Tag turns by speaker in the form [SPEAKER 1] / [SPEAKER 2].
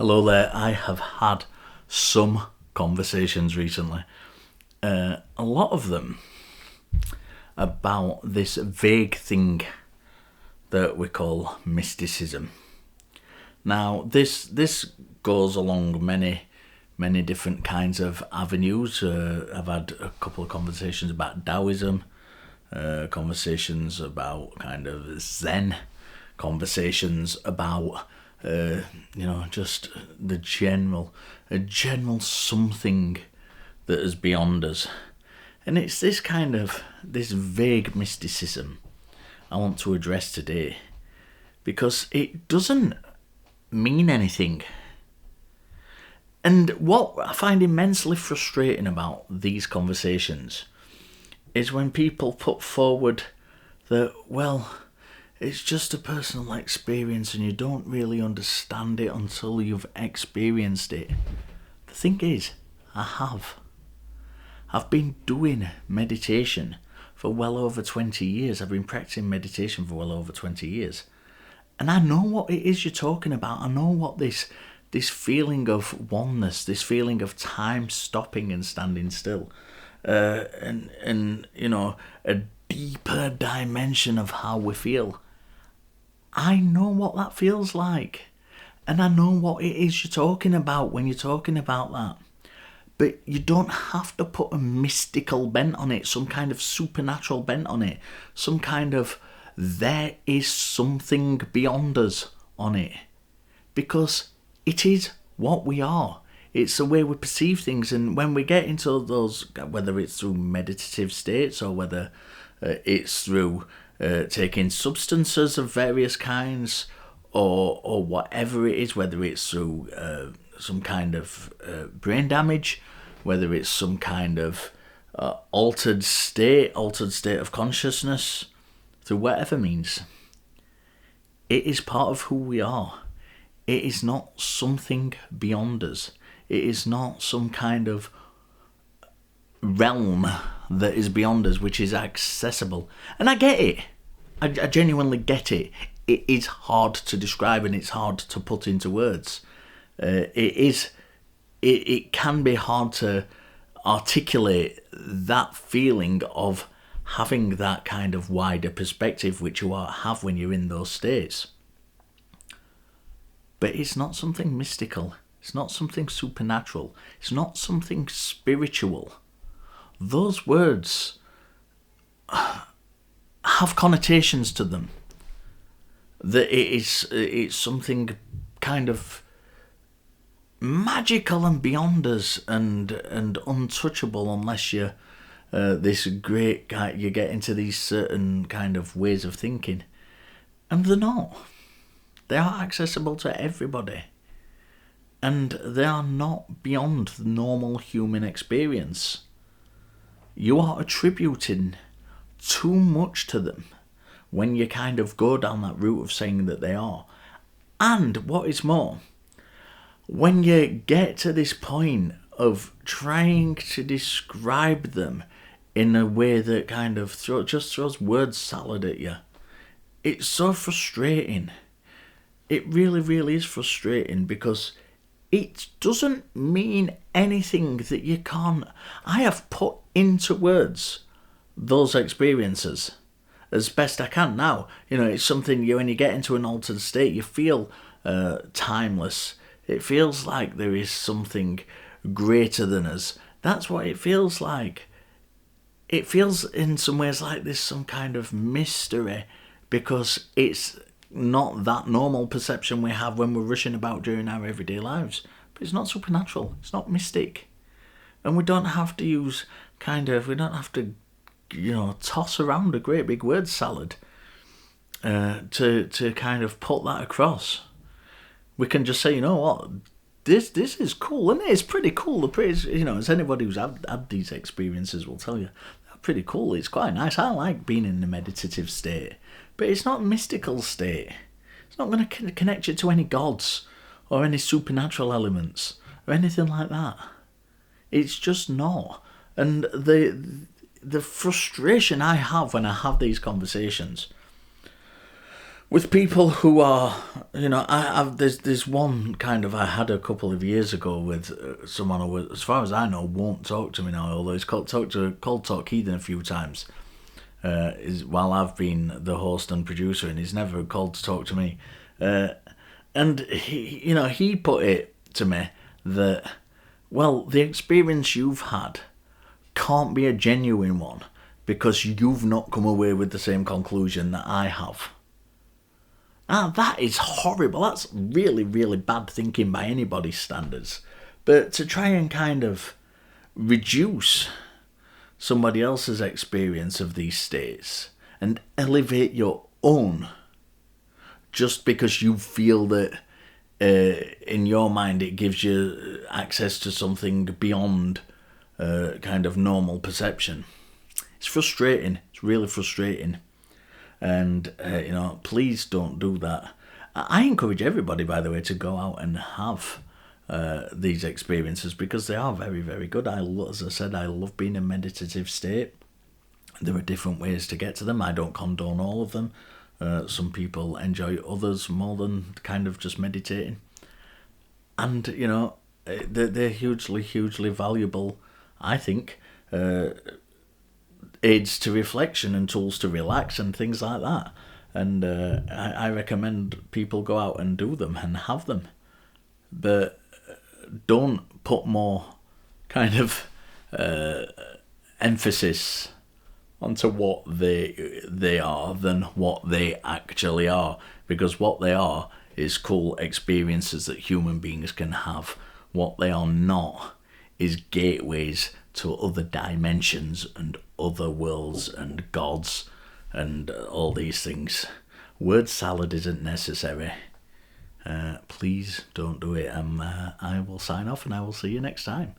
[SPEAKER 1] Hello there. I have had some conversations recently, a lot of them about this vague thing that we call mysticism. Now, this goes along many different kinds of avenues. I've had a couple of conversations about Taoism, conversations about kind of Zen, conversations about just a general something that is beyond us. And it's this vague mysticism I want to address today, because it doesn't mean anything. And what I find immensely frustrating about these conversations is when people put forward that, well, it's just a personal experience and you don't really understand it until you've experienced it. The thing is, I have. I've been doing meditation for well over 20 years. I've been practicing meditation for well over 20 years. And I know what it is you're talking about. I know what this feeling of oneness, this feeling of time stopping and standing still, and a deeper dimension of how we feel. I know what that feels like. And I know what it is you're talking about when you're talking about that. But you don't have to put a mystical bent on it, some kind of supernatural bent on it, some kind of there is something beyond us on it. Because it is what we are. It's the way we perceive things. And when we get into those, whether it's through meditative states or whether it's through taking substances of various kinds or whatever it is, whether it's through some kind of brain damage, whether it's some kind of altered state of consciousness, through whatever means, it is part of who we are. It is not something beyond us. It is not some kind of realm that is beyond us, which is accessible. And I get it. I genuinely get it. It is hard to describe and it's hard to put into words. It can be hard to articulate that feeling of having that kind of wider perspective which you have when you're in those states. But it's not something mystical. It's not something supernatural. It's not something spiritual. Those words have connotations to them. That it's something kind of magical and beyond us and untouchable, unless you're this great guy. You get into these certain kind of ways of thinking, and they're not. They are accessible to everybody, and they are not beyond the normal human experience. You are attributing too much to them when you kind of go down that route of saying that they are. And what is more, when you get to this point of trying to describe them in a way that kind of just throws word salad at you, it's so frustrating. It really, really is frustrating, because it doesn't mean anything that you can't. I have put into words those experiences as best I can now. It's something when you get into an altered state, you feel timeless. It feels like there is something greater than us. That's what it feels like. It feels in some ways like there's some kind of mystery, because it's not that normal perception we have when we're rushing about during our everyday lives. But it's not supernatural. It's not mystic. And we don't have to use we don't have to, toss around a great big word salad to kind of put that across. We can just say, what, this is cool, isn't it? It's pretty cool. As anybody who's had these experiences will tell you, they're pretty cool. It's quite nice. I like being in a meditative state. But it's not a mystical state. It's not going to connect you to any gods or any supernatural elements or anything like that. It's just not. And the frustration I have when I have these conversations with people who are, there's one kind of I had a couple of years ago with someone who, as far as I know, won't talk to me now. Although he's called Talk Heathen a few times, is while I've been the host and producer, and he's never called to talk to me. And he put it to me that, well, the experience you've had can't be a genuine one because you've not come away with the same conclusion that I have. That is horrible. That's really, really bad thinking by anybody's standards. But to try and kind of reduce somebody else's experience of these states and elevate your own just because you feel that in your mind it gives you access to something beyond kind of normal perception. It's frustrating. It's really frustrating. And, please don't do that. I encourage everybody, by the way, to go out and have these experiences because they are very, very good. As I said, I love being in a meditative state. There are different ways to get to them. I don't condone all of them. Some people enjoy others more than kind of just meditating. And, they're hugely, hugely valuable, I think, aids to reflection and tools to relax and things like that. And I recommend people go out and do them and have them. But don't put more kind of emphasis onto what they are than what they actually are. Because what they are is cool experiences that human beings can have. What they are not is gateways to other dimensions and other worlds and gods and all these things. Word salad isn't necessary. Please don't do it. I will sign off and I will see you next time.